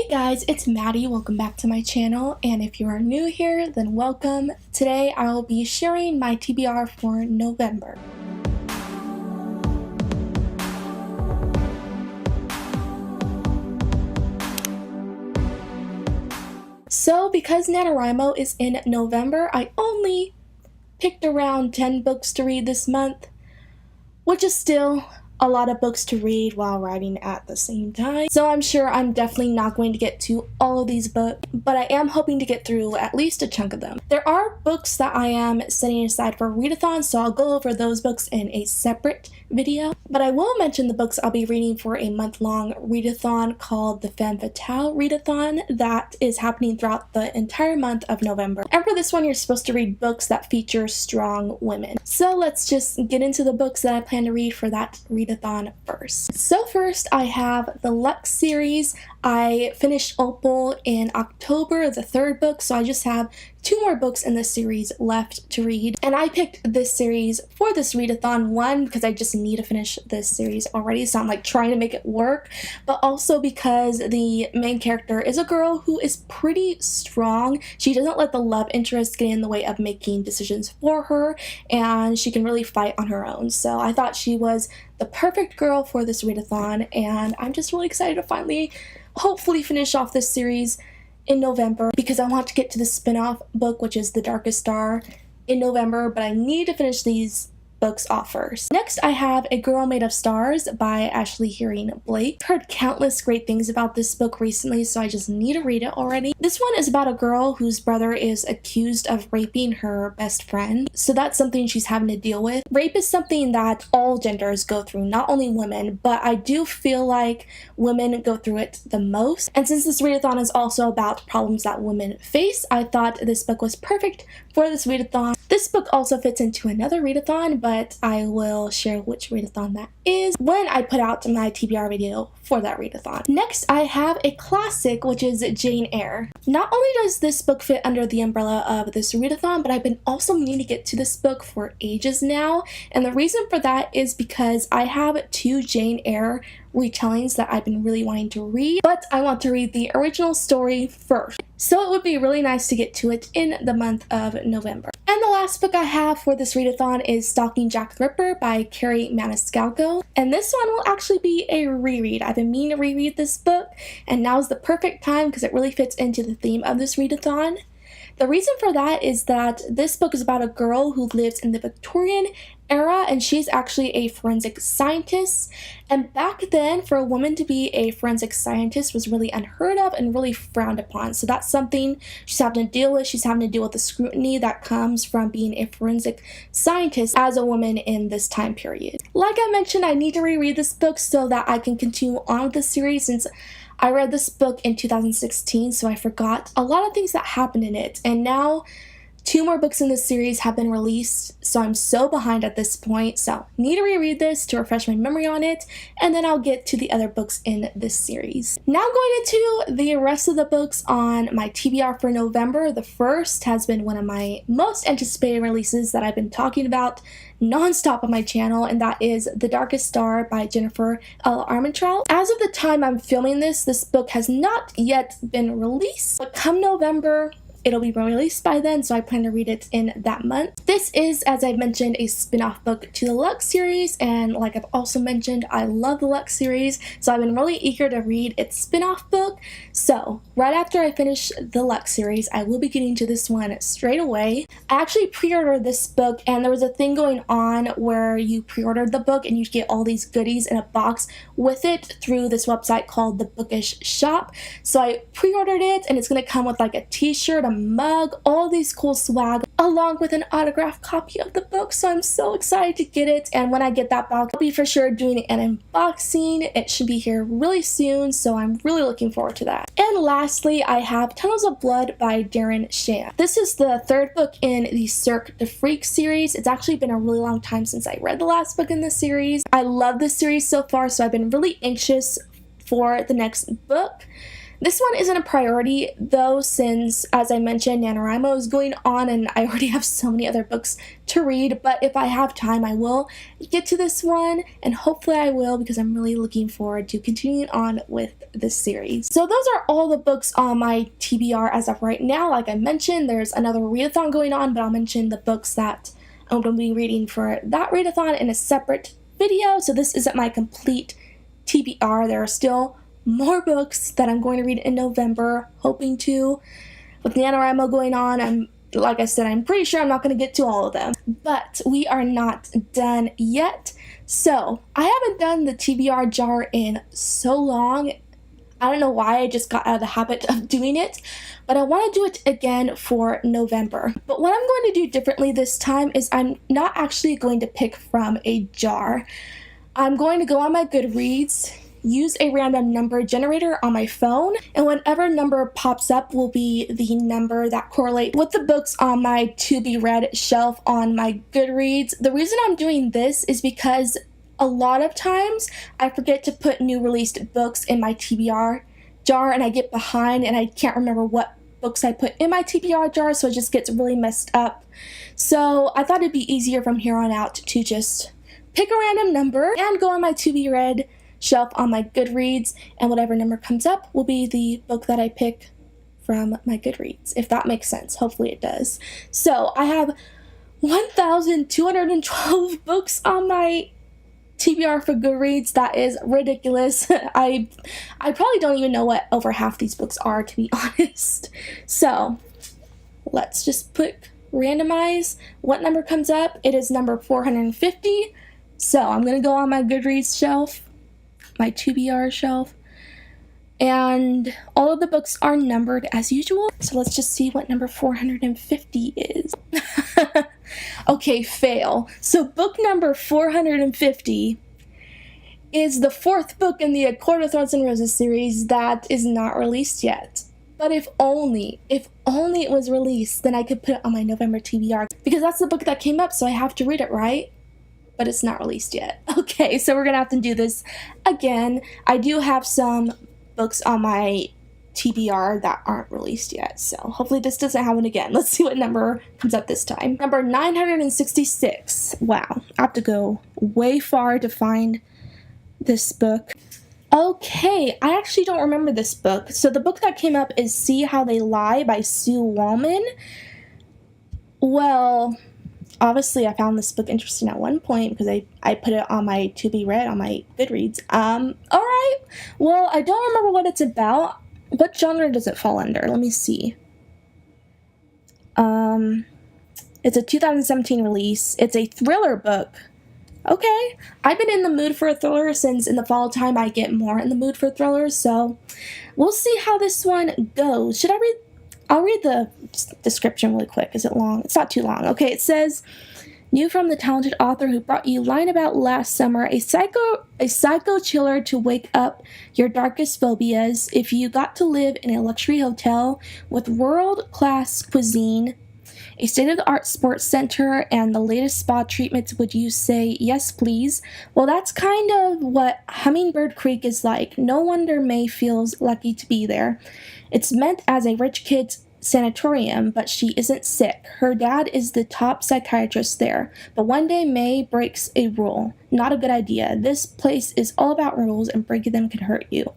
Guys, it's Maddie. Welcome back to my channel, and if you are new here, then welcome. Today I will be sharing my TBR for November. So because NaNoWriMo is in November, I only picked around 10 books to read this month, which is still a lot of books to read while writing at the same time. So I'm sure I'm definitely not going to get to all of these books, but I am hoping to get through at least a chunk of them. There are books that I am setting aside for read-a-thon, so I'll go over those books in a separate video. But I will mention the books I'll be reading for a month-long read-a-thon called the Femme Fatale read-a-thon that is happening throughout the entire month of November. And for this one, you're supposed to read books that feature strong women. So let's just get into the books that I plan to read for that read-a-thon first. So first, I have the Lux series. I finished Opal in October, the third book, so I just have 2 more books in this series left to read. And I picked this series for this read-a-thon, one, because I just need to finish this series already, so I'm like trying to make it work, but also because the main character is a girl who is pretty strong. She doesn't let the love interest get in the way of making decisions for her, and she can really fight on her own. So I thought she was the perfect girl for this read-a-thon, and I'm just really excited to finally hopefully finish off this series in November, because I want to get to the spin-off book, which is The Darkest Star, in November, but I need to finish these books off first. Next, I have A Girl Made of Stars by Ashley Herring Blake. Heard countless great things about this book recently, so I just need to read it already. This one is about a girl whose brother is accused of raping her best friend, so that's something she's having to deal with. Rape is something that all genders go through, not only women, but I do feel like women go through it the most. And since this read-a-thon is also about problems that women face, I thought this book was perfect for this read-a-thon. This book also fits into another read-a-thon, but I will share which read-a-thon that is when I put out my TBR video for that read-a-thon. Next, I have a classic, which is Jane Eyre. Not only does this book fit under the umbrella of this read-a-thon, but I've been also meaning to get to this book for ages now, and the reason for that is because I have 2 Jane Eyre retellings that I've been really wanting to read, but I want to read the original story first. So it would be really nice to get to it in the month of November. And the last book I have for this read-a-thon is Stalking Jack the Ripper by Carrie Maniscalco. And this one will actually be a reread. I've been meaning to reread this book, and now's the perfect time because it really fits into the theme of this read-a-thon. The reason for that is that this book is about a girl who lives in the Victorian era, and she's actually a forensic scientist. And back then, for a woman to be a forensic scientist was really unheard of and really frowned upon. So that's something she's having to deal with. She's having to deal with the scrutiny that comes from being a forensic scientist as a woman in this time period. Like I mentioned, I need to reread this book so that I can continue on with the series, since I read this book in 2016, so I forgot a lot of things that happened in it, and now 2 more books in this series have been released, so I'm so behind at this point, so need to reread this to refresh my memory on it, and then I'll get to the other books in this series. Now going into the rest of the books on my TBR for November. The first has been one of my most anticipated releases that I've been talking about non-stop on my channel, and that is The Darkest Star by Jennifer L. Armentrout. As of the time I'm filming this, this book has not yet been released, but come November, it'll be released by then, so I plan to read it in that month. This is, as I mentioned, a spin-off book to the Lux series, and like I've also mentioned, I love the Lux series, so I've been really eager to read its spin-off book. So right after I finish the Lux series, I will be getting to this one straight away. I actually pre-ordered this book, and there was a thing going on where you pre-ordered the book and you get all these goodies in a box with it through this website called the Bookish Shop. So I pre-ordered it, and it's going to come with like a t-shirt, a mug, all these cool swag, along with an autographed copy of the book, so I'm so excited to get it. And when I get that box, I'll be for sure doing an unboxing. It should be here really soon, so I'm really looking forward to that. And lastly, I have Tunnels of Blood by Darren Shan. This is the 3rd book in the Cirque de Freak series. It's actually been a really long time since I read the last book in this series. I love this series so far, so I've been really anxious for the next book. This one isn't a priority though, since, as I mentioned, NaNoWriMo is going on and I already have so many other books to read, but if I have time I will get to this one, and hopefully I will, because I'm really looking forward to continuing on with this series. So those are all the books on my TBR as of right now. Like I mentioned, there's another read-a-thon going on, but I'll mention the books that I'm going to be reading for that read-a-thon in a separate video. So this isn't my complete TBR. There are still more books that I'm going to read in November, hoping to. With NaNoWriMo going on, like I said, I'm pretty sure I'm not going to get to all of them. But we are not done yet. So I haven't done the TBR jar in so long. I don't know why, I just got out of the habit of doing it, but I want to do it again for November. But what I'm going to do differently this time is I'm not actually going to pick from a jar. I'm going to go on my Goodreads, use a random number generator on my phone, and whatever number pops up will be the number that correlates with the books on my to be read shelf on my Goodreads. The reason I'm doing this is because a lot of times I forget to put new released books in my TBR jar and I get behind and I can't remember what books I put in my TBR jar, so it just gets really messed up. So I thought it'd be easier from here on out to just pick a random number and go on my to be read shelf on my Goodreads, and whatever number comes up will be the book that I pick from my Goodreads, if that makes sense. Hopefully it does. So I have 1,212 books on my TBR for Goodreads. That is ridiculous. I probably don't even know what over half these books are, to be honest. So let's just put randomize what number comes up. It is number 450. So I'm gonna go on my Goodreads shelf, my TBR shelf, and all of the books are numbered as usual. So let's just see what number 450 is. Okay, fail. So book number 450 is the fourth book in the A Court of Thorns and Roses series that is not released yet. But if only it was released, then I could put it on my November TBR, because that's the book that came up, so I have to read it, right? But it's not released yet. Okay, so we're gonna have to do this again. I do have some books on my TBR that aren't released yet, so hopefully this doesn't happen again. Let's see what number comes up this time. Number 966. Wow, I have to go way far to find this book. Okay, I actually don't remember this book. So the book that came up is See How They Lie by Sue Wallman. Well, obviously I found this book interesting at one point because I put it on my to be read on my Goodreads. Alright, well, I don't remember what it's about. What genre does it fall under? Let me see. It's a 2017 release. It's a thriller book. Okay, I've been in the mood for a thriller since in the fall time I get more in the mood for thrillers, so we'll see how this one goes. Should I read? I'll read the description really quick. Is it long? It's not too long. Okay, it says, new from the talented author who brought you Line About last summer, a psycho chiller to wake up your darkest phobias. If you got to live in a luxury hotel with world-class cuisine, a state-of-the-art sports center, and the latest spa treatments, would you say yes, please? Well, that's kind of what Hummingbird Creek is like. No wonder May feels lucky to be there. It's meant as a rich kid's sanatorium, but she isn't sick. Her dad is the top psychiatrist there. But one day May breaks a rule. Not a good idea. This place is all about rules, and breaking them can hurt you.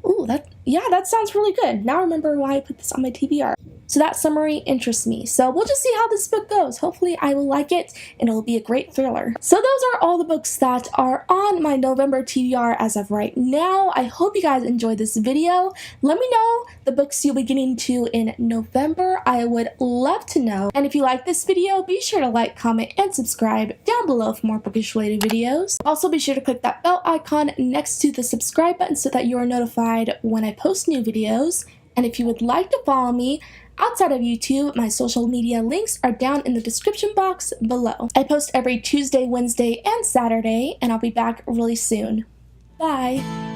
Ooh, that sounds really good. Now I remember why I put this on my TBR. So that summary interests me. So we'll just see how this book goes. Hopefully I will like it and it will be a great thriller. So those are all the books that are on my November TBR as of right now. I hope you guys enjoyed this video. Let me know the books you'll be getting to in November. I would love to know. And if you like this video, be sure to like, comment, and subscribe down below for more bookish related videos. Also be sure to click that bell icon next to the subscribe button so that you are notified when I post new videos. And if you would like to follow me outside of YouTube, my social media links are down in the description box below. I post every Tuesday, Wednesday, and Saturday, and I'll be back really soon. Bye!